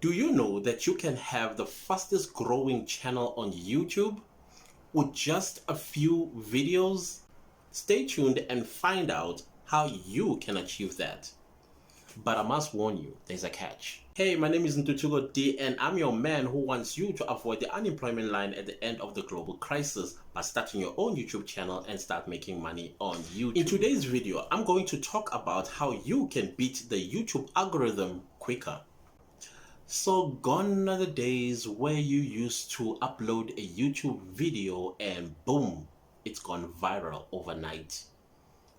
Do you know that you can have the fastest growing channel on YouTube with just a few videos? Stay tuned and find out how you can achieve that. But I must warn you, there's a catch. Hey, my name is Untitled Chapter and I'm your man who wants you to avoid the unemployment line at the end of the global crisis by starting your own YouTube channel and start making money on YouTube. In today's video, I'm going to talk about how you can beat the YouTube algorithm quicker. So gone are the days where you used to upload a YouTube video and boom, it's gone viral overnight.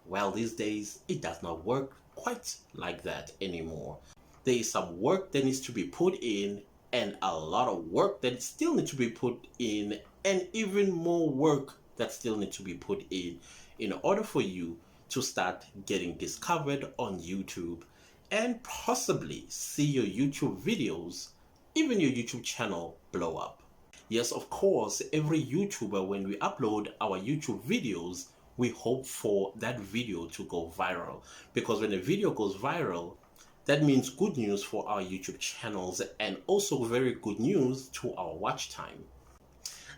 Well, these days, it does not work quite like that anymore. There is some work that needs to be put in and a lot of work that still needs to be put in and even more work that still needs to be put in order for you to start getting discovered on YouTube and possibly see your YouTube videos, even your YouTube channel blow up. Yes, of course, every YouTuber, when we upload our YouTube videos, we hope for that video to go viral, because when a video goes viral, that means good news for our YouTube channels and also very good news to our watch time.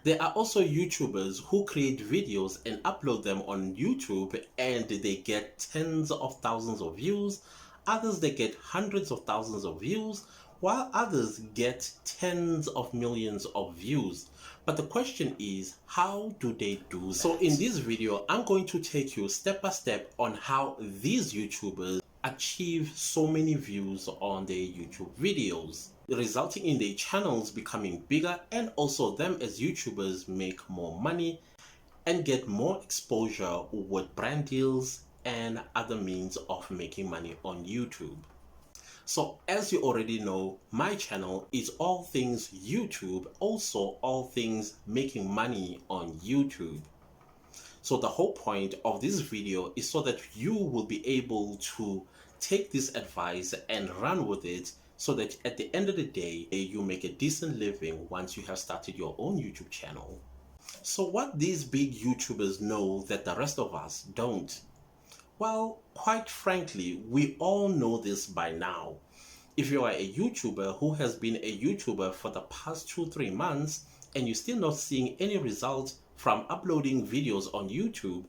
There are also YouTubers who create videos and upload them on YouTube and they get tens of thousands of views. Others, they get hundreds of thousands of views, while others get tens of millions of views. But the question is, how do they do that? So in this video, I'm going to take you step by step on how these YouTubers achieve so many views on their YouTube videos, resulting in their channels becoming bigger and also them as YouTubers make more money and get more exposure with brand deals and other means of making money on YouTube. So as you already know, my channel is all things YouTube, also all things making money on YouTube. So the whole point of this video is so that you will be able to take this advice and run with it, so that at the end of the day, you make a decent living once you have started your own YouTube channel. So what these big YouTubers know that the rest of us don't? Well, quite frankly, we all know this by now. If you are a YouTuber who has been a YouTuber for the past 2-3 months and you're still not seeing any results from uploading videos on YouTube,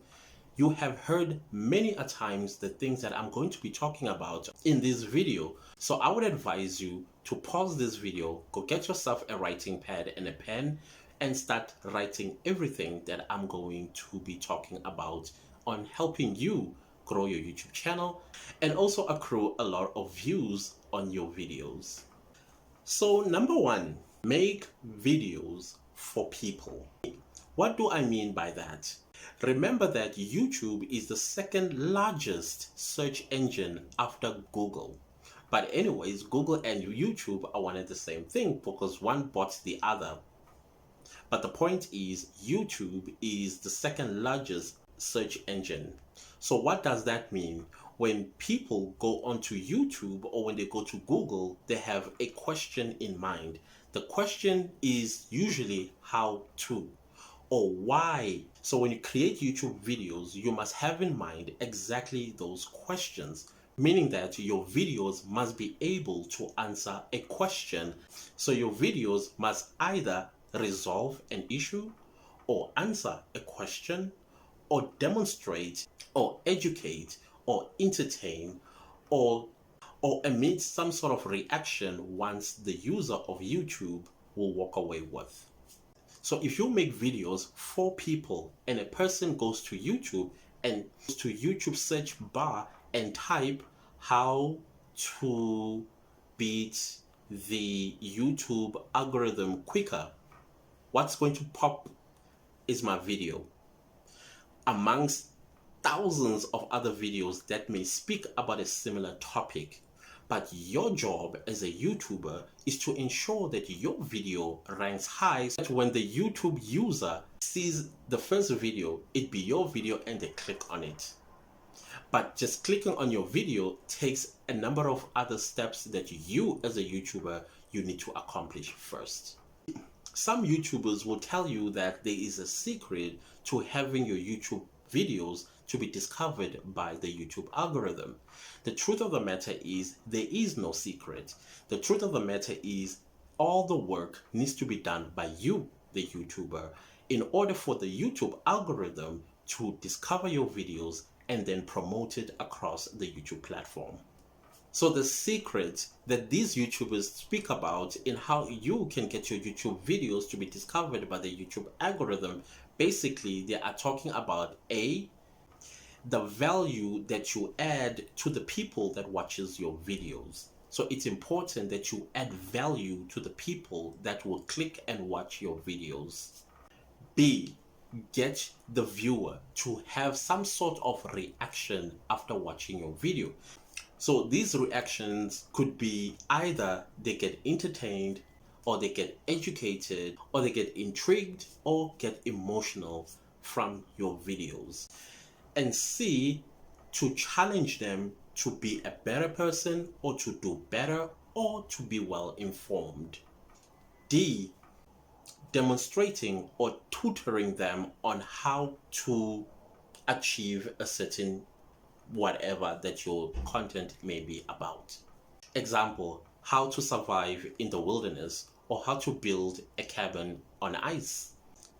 you have heard many a times the things that I'm going to be talking about in this video. So I would advise you to pause this video, go get yourself a writing pad and a pen and start writing everything that I'm going to be talking about on helping you grow your YouTube channel and also accrue a lot of views on your videos. So number one, make videos for people. What do I mean by that? Remember that YouTube is the second largest search engine after Google. But anyways, Google and YouTube are one and the same thing because one bought the other. But the point is, YouTube is the second largest search engine. So what does that mean? When people go onto YouTube or when they go to Google, they have a question in mind. The question is usually how to or why. So when you create YouTube videos, you must have in mind exactly those questions, meaning that your videos must be able to answer a question. So your videos must either resolve an issue or answer a question or demonstrate or educate or entertain or emit some sort of reaction once the user of YouTube will walk away with. So if you make videos for people and a person goes to YouTube and goes to YouTube search bar and type how to beat the YouTube algorithm quicker, what's going to pop is my video, amongst thousands of other videos that may speak about a similar topic. But your job as a YouTuber is to ensure that your video ranks high, so that when the YouTube user sees the first video, it be your video and they click on it. But just clicking on your video takes a number of other steps that you as a YouTuber, you need to accomplish first. Some YouTubers will tell you that there is a secret to having your YouTube videos to be discovered by the YouTube algorithm. The truth of the matter is there is no secret. The truth of the matter is all the work needs to be done by you, the YouTuber, in order for the YouTube algorithm to discover your videos and then promote it across the YouTube platform. So the secret that these YouTubers speak about in how you can get your YouTube videos to be discovered by the YouTube algorithm, basically they are talking about the value that you add to the people that watches your videos. So it's important that you add value to the people that will click and watch your videos. B, get the viewer to have some sort of reaction after watching your video. So these reactions could be either they get entertained, or they get educated, or they get intrigued, or get emotional from your videos. And C, to challenge them to be a better person, or to do better, or to be well informed. D, demonstrating or tutoring them on how to achieve a certain whatever that your content may be about. Example, how to survive in the wilderness, or how to build a cabin on ice.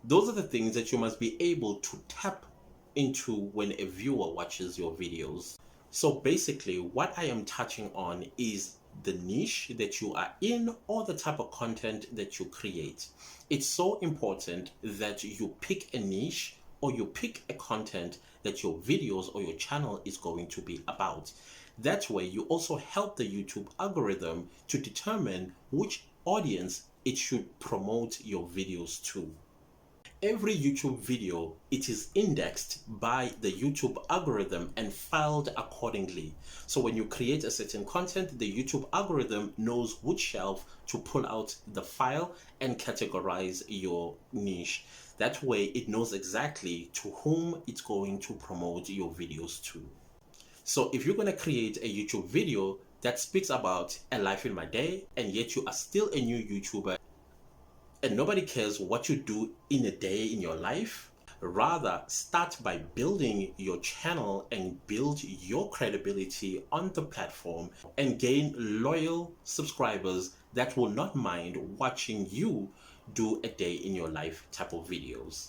Those are the things that you must be able to tap into when a viewer watches your videos. So basically what I am touching on is the niche that you are in, or the type of content that you create. It's so important that you pick a niche, or you pick a content that your videos or your channel is going to be about. That way you also help the YouTube algorithm to determine which audience it should promote your videos to. Every YouTube video, it is indexed by the YouTube algorithm and filed accordingly. So when you create a certain content, the YouTube algorithm knows which shelf to pull out the file and categorize your niche. That way it knows exactly to whom it's going to promote your videos to. So if you're going to create a YouTube video that speaks about a life in my day, and yet you are still a new YouTuber and nobody cares what you do in a day in your life, rather start by building your channel and build your credibility on the platform and gain loyal subscribers that will not mind watching you do a day in your life type of videos.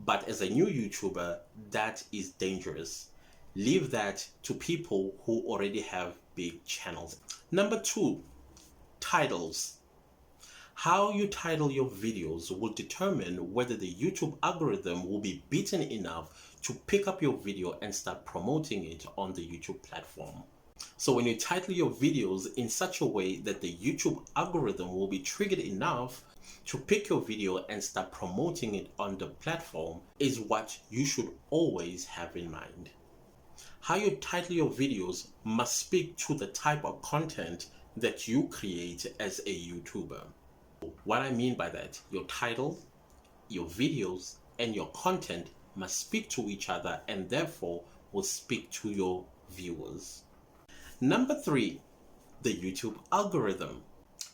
But as a new YouTuber, that is dangerous. Leave that to people who already have big channels. Number 2, titles. How you title your videos will determine whether the YouTube algorithm will be beaten enough to pick up your video and start promoting it on the YouTube platform. So when you title your videos in such a way that the YouTube algorithm will be triggered enough to pick your video and start promoting it on the platform, is what you should always have in mind. How you title your videos must speak to the type of content that you create as a YouTuber. What I mean by that, your title, your videos, and your content must speak to each other, and therefore will speak to your viewers. Number 3, the YouTube algorithm.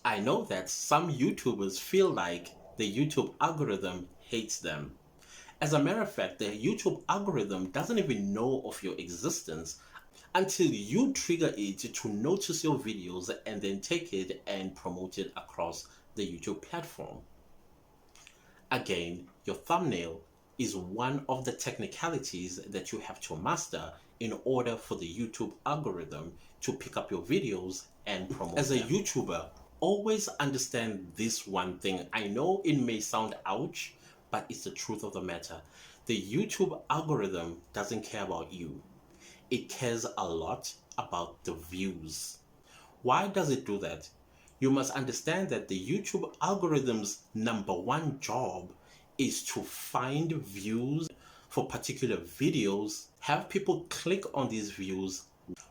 I know that some YouTubers feel like the YouTube algorithm hates them. As a matter of fact, the YouTube algorithm doesn't even know of your existence until you trigger it to notice your videos and then take it and promote it across the YouTube platform. Again, your thumbnail is one of the technicalities that you have to master in order for the YouTube algorithm to pick up your videos and promote them. As a YouTuber, always understand this one thing. I know it may sound ouch, but it's the truth of the matter. The YouTube algorithm doesn't care about you. It cares a lot about the views. Why does it do that? You must understand that the YouTube algorithm's number 1 job is to find views for particular videos, have people click on these views,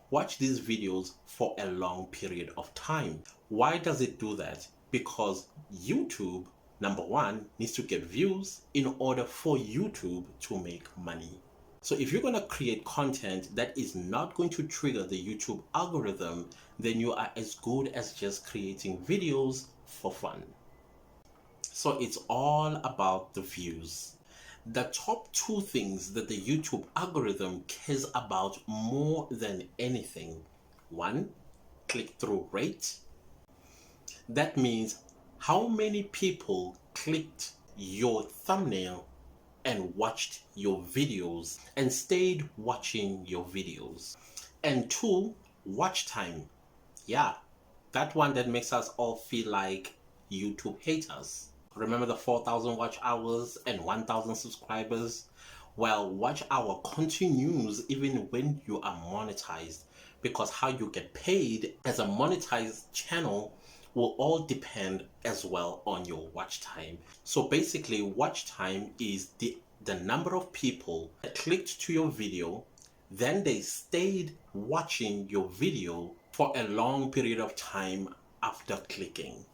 watch these videos for a long period of time. Why does it do that? Because YouTube, number 1, needs to get views in order for YouTube to make money. So if you're going to create content that is not going to trigger the YouTube algorithm, then you are as good as just creating videos for fun. So it's all about the views. The top two things that the YouTube algorithm cares about more than anything: one, click-through rate. That means how many people clicked your thumbnail and watched your videos and stayed watching your videos. And two, watch time. Yeah, that one that makes us all feel like YouTube hate us. Remember the 4,000 watch hours and 1,000 subscribers? Well, watch hour continues even when you are monetized, because how you get paid as a monetized channel will all depend as well on your watch time. So basically, watch time is the number of people that clicked to your video, then they stayed watching your video for a long period of time after clicking.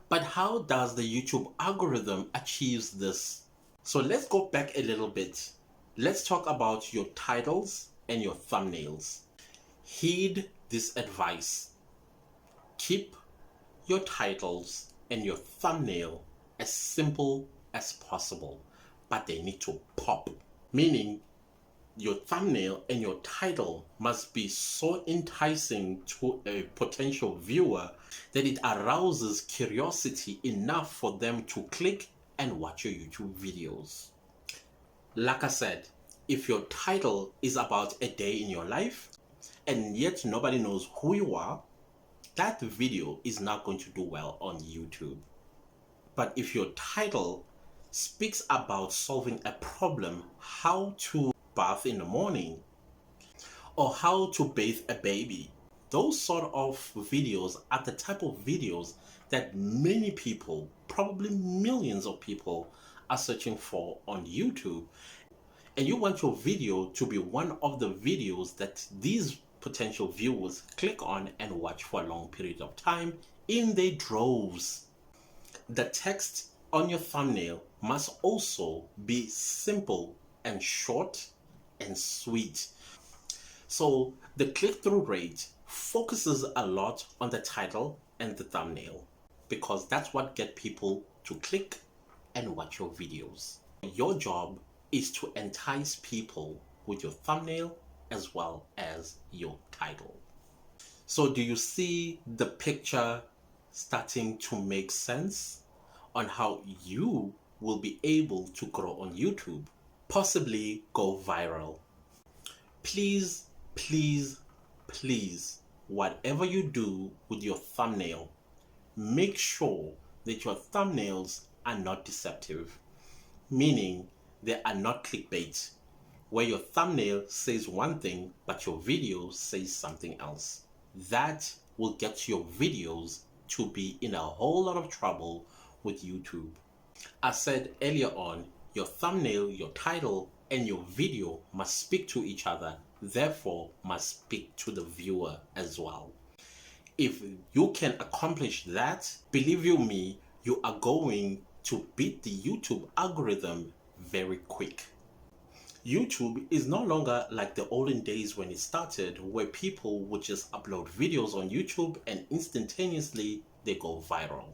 But how does the YouTube algorithm achieve this? So let's go back a little bit. Let's talk about your titles and your thumbnails. Heed this advice. Keep your titles and your thumbnail as simple as possible, but they need to pop. Meaning, your thumbnail and your title must be so enticing to a potential viewer that it arouses curiosity enough for them to click and watch your YouTube videos. Like I said, if your title is about a day in your life and yet nobody knows who you are, that video is not going to do well on YouTube. But if your title speaks about solving a problem, how to bath in the morning, or how to bathe a baby, those sort of videos are the type of videos that many people, probably millions of people, are searching for on YouTube. And you want your video to be one of the videos that these potential viewers click on and watch for a long period of time in their droves. The text on your thumbnail must also be simple and short and sweet. So the click-through rate focuses a lot on the title and the thumbnail, because that's what gets people to click and watch your videos. Your job is to entice people with your thumbnail as well as your title. So do you see the picture starting to make sense on how you will be able to grow on YouTube, possibly go viral? Please, please, please, whatever you do with your thumbnail, make sure that your thumbnails are not deceptive, meaning they are not clickbait, where your thumbnail says one thing but your video says something else. That will get your videos to be in a whole lot of trouble with YouTube. I said earlier on, your thumbnail, your title, and your video must speak to each other, therefore must speak to the viewer as well. If you can accomplish that, believe you me, you are going to beat the YouTube algorithm very quick. YouTube is no longer like the olden days when it started, where people would just upload videos on YouTube and instantaneously they go viral.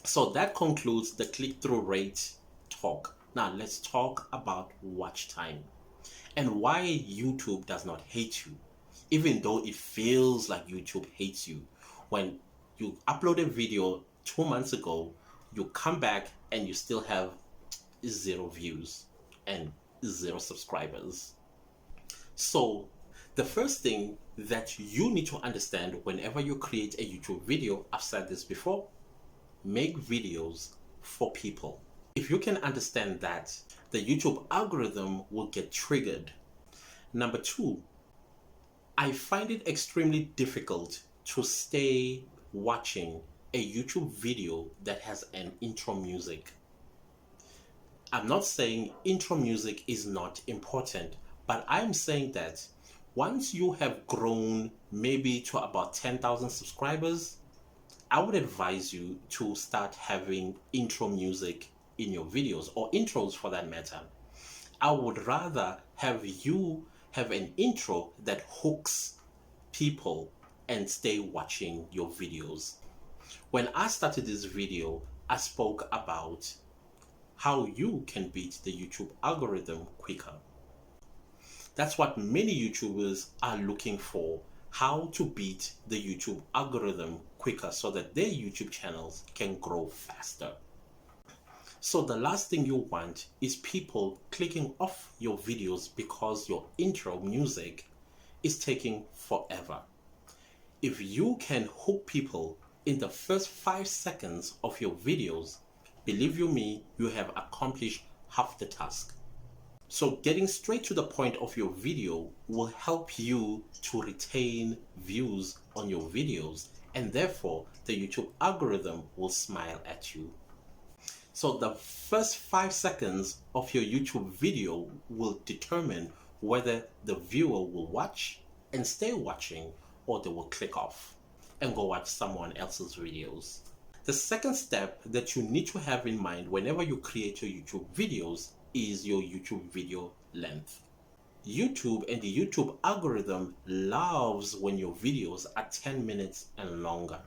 So that concludes the click-through rate talk. Now let's talk about watch time and why YouTube does not hate you, even though it feels like YouTube hates you. When you upload a video 2 months ago, you come back and you still have 0 views and 0 subscribers. So the first thing that you need to understand whenever you create a YouTube video, I've said this before, make videos for people. If you can understand that, the YouTube algorithm will get triggered. Number 2, I find it extremely difficult to stay watching a YouTube video that has an intro music. I'm not saying intro music is not important, but I'm saying that once you have grown maybe to about 10,000 subscribers, I would advise you to start having intro music in your videos, or intros for that matter. I would rather have you have an intro that hooks people and stay watching your videos. When I started this video, I spoke about how you can beat the YouTube algorithm quicker. That's what many YouTubers are looking for, how to beat the YouTube algorithm quicker so that their YouTube channels can grow faster. So the last thing you want is people clicking off your videos because your intro music is taking forever. If you can hook people in the first 5 seconds of your videos, believe you me, you have accomplished half the task. So getting straight to the point of your video will help you to retain views on your videos, and therefore the YouTube algorithm will smile at you. So the first 5 seconds of your YouTube video will determine whether the viewer will watch and stay watching, or they will click off and go watch someone else's videos. The second step that you need to have in mind whenever you create your YouTube videos is your YouTube video length. YouTube and the YouTube algorithm loves when your videos are 10 minutes and longer.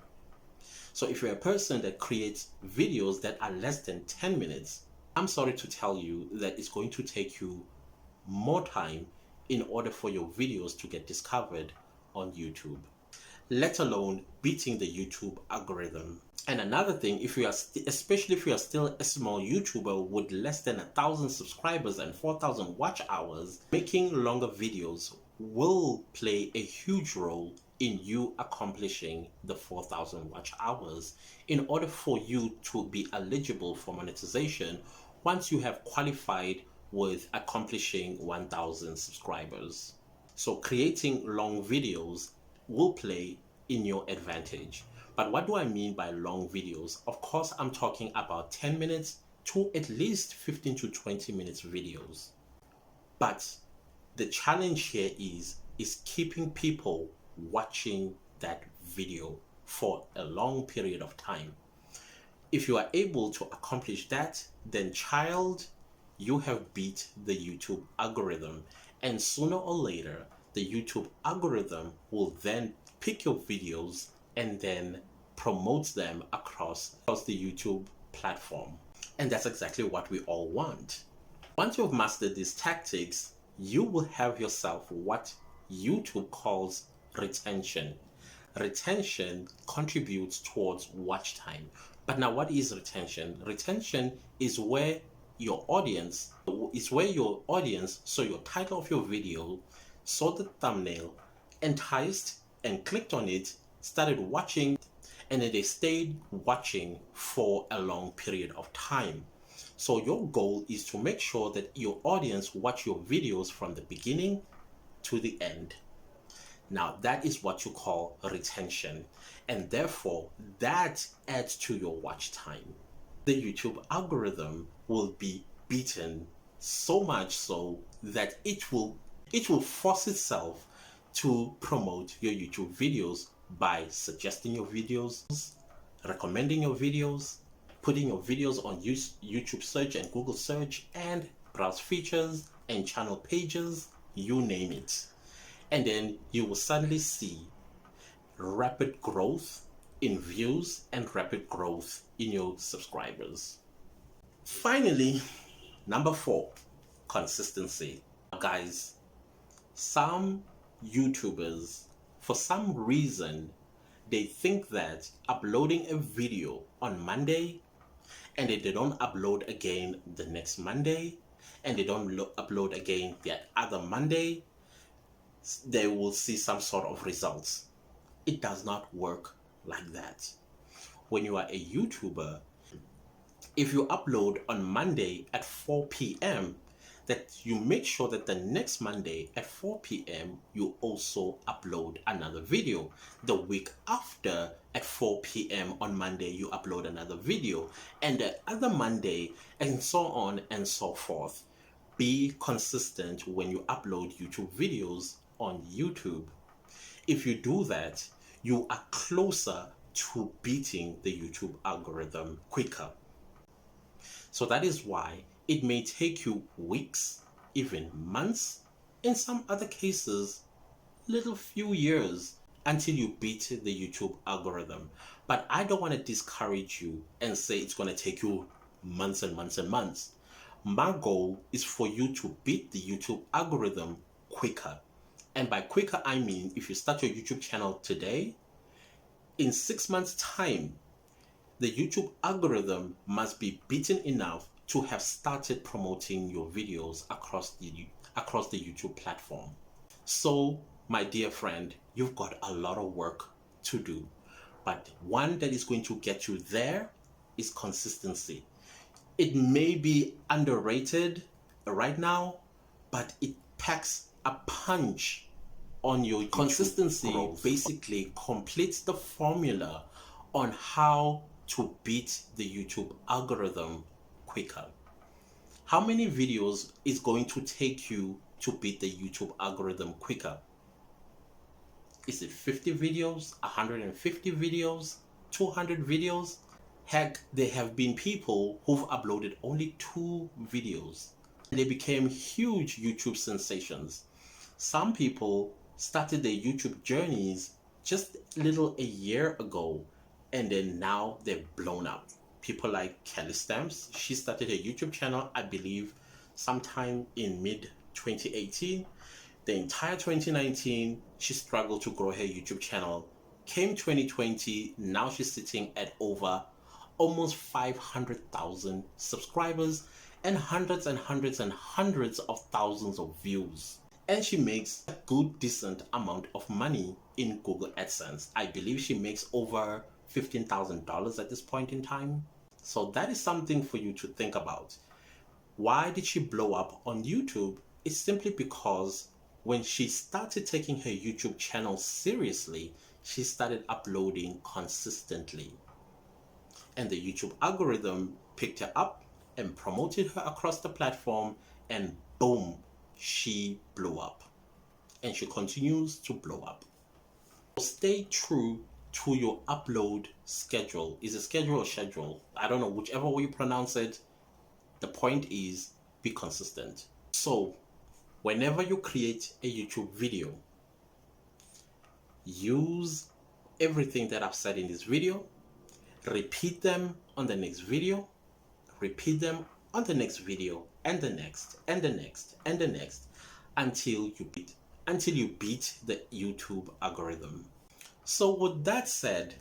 So if you're a person that creates videos that are less than 10 minutes, I'm sorry to tell you that it's going to take you more time in order for your videos to get discovered on YouTube, let alone beating the YouTube algorithm. And another thing, if you are especially if you are still a small YouTuber with less than 1,000 subscribers and 4,000 watch hours, making longer videos will play a huge role in you accomplishing the 4,000 watch hours in order for you to be eligible for monetization once you have qualified with accomplishing 1,000 subscribers. So creating long videos will play in your advantage. But what do I mean by long videos? Of course, I'm talking about 10 minutes to at least 15 to 20 minutes videos. But the challenge here is keeping people watching that video for a long period of time. If you are able to accomplish that, then child, you have beat the YouTube algorithm, and sooner or later the YouTube algorithm will then pick your videos and then promote them across the YouTube platform. And that's exactly what we all want. Once you've mastered these tactics, you will have yourself what YouTube calls retention. Retention contributes towards watch time. But now, what is retention? Retention is where your audience, so your title of your video, saw the thumbnail, enticed and clicked on it, started watching, and then they stayed watching for a long period of time. So your goal is to make sure that your audience watch your videos from the beginning to the end. Now that is what you call retention, and therefore that adds to your watch time. The YouTube algorithm will be beaten so much so that it will force itself to promote your YouTube videos by suggesting your videos, recommending your videos, putting your videos on YouTube search and Google search and browse features and channel pages, you name it. And then you will suddenly see rapid growth in views and rapid growth in your subscribers. Finally, number 4, consistency. Guys, some YouTubers, for some reason, they think that uploading a video on Monday and they don't upload again the next Monday and they don't upload again the other Monday, they will see some sort of results. It does not work like that. When you are a YouTuber, if you upload on Monday at 4 p.m., that you make sure that the next Monday at 4 p.m. you also upload another video. The week after at 4 p.m. on Monday you upload another video, and the other Monday, and so on and so forth. Be consistent when you upload YouTube videos on YouTube. If you do that, you are closer to beating the YouTube algorithm quicker. So that is why it may take you weeks, even months, in some other cases, little few years until you beat the YouTube algorithm. But I don't want to discourage you and say it's going to take you months and months and months. My goal is for you to beat the YouTube algorithm quicker. And by quicker, I mean if you start your YouTube channel today, in 6 months' time, the YouTube algorithm must be beaten enough to have started promoting your videos across the YouTube platform. So, my dear friend, you've got a lot of work to do, but one that is going to get you there is consistency. It may be underrated right now, but it packs a punch on your YouTube consistency growth. Basically completes the formula on how to beat the YouTube algorithm quicker. How many videos is going to take you to beat the YouTube algorithm quicker? Is it 50 videos, 150 videos, 200 videos? Heck, there have been people who've uploaded only 2 videos. They became huge YouTube sensations. Some people started their YouTube journeys just a year ago, and then now they're blown up. People like Kelly Stamps, she started her YouTube channel, I believe, sometime in mid-2018. The entire 2019, she struggled to grow her YouTube channel. Came 2020, now she's sitting at over almost 500,000 subscribers and hundreds and hundreds and hundreds of thousands of views. And she makes a good, decent amount of money in Google AdSense. I believe she makes over $15,000 at this point in time. So that is something for you to think about. Why did she blow up on YouTube? It's simply because when she started taking her YouTube channel seriously, she started uploading consistently. And the YouTube algorithm picked her up and promoted her across the platform, and boom, she blew up. And she continues to blow up. Stay true to your upload schedule. Is it schedule or schedule? I don't know, whichever way you pronounce it. The point is, be consistent. So whenever you create a YouTube video, use everything that I've said in this video, repeat them on the next video, repeat them on the next video, and the next, and the next, and the next, until you beat the YouTube algorithm. So with that said,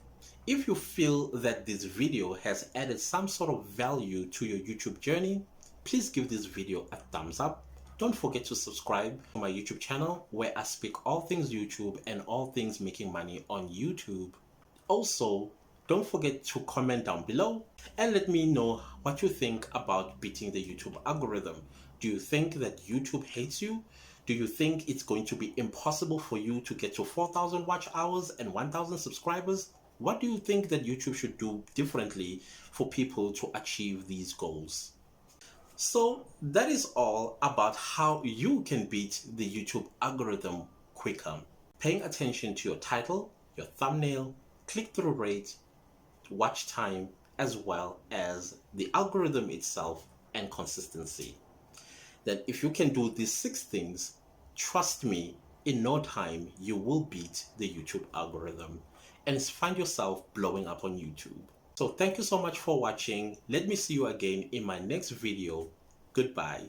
if you feel that this video has added some sort of value to your YouTube journey, please give this video a thumbs up. Don't forget to subscribe to my YouTube channel, where I speak all things YouTube and all things making money on YouTube. Also, don't forget to comment down below and let me know what you think about beating the YouTube algorithm. Do you think that YouTube hates you? Do you think it's going to be impossible for you to get to 4,000 watch hours and 1,000 subscribers? What do you think that YouTube should do differently for people to achieve these goals? So that is all about how you can beat the YouTube algorithm quicker. Paying attention to your title, your thumbnail, click-through rate, watch time, as well as the algorithm itself and consistency. That if you can do these 6 things, trust me, in no time you will beat the YouTube algorithm and find yourself blowing up on YouTube. So thank you so much for watching. Let me see you again in my next video. Goodbye.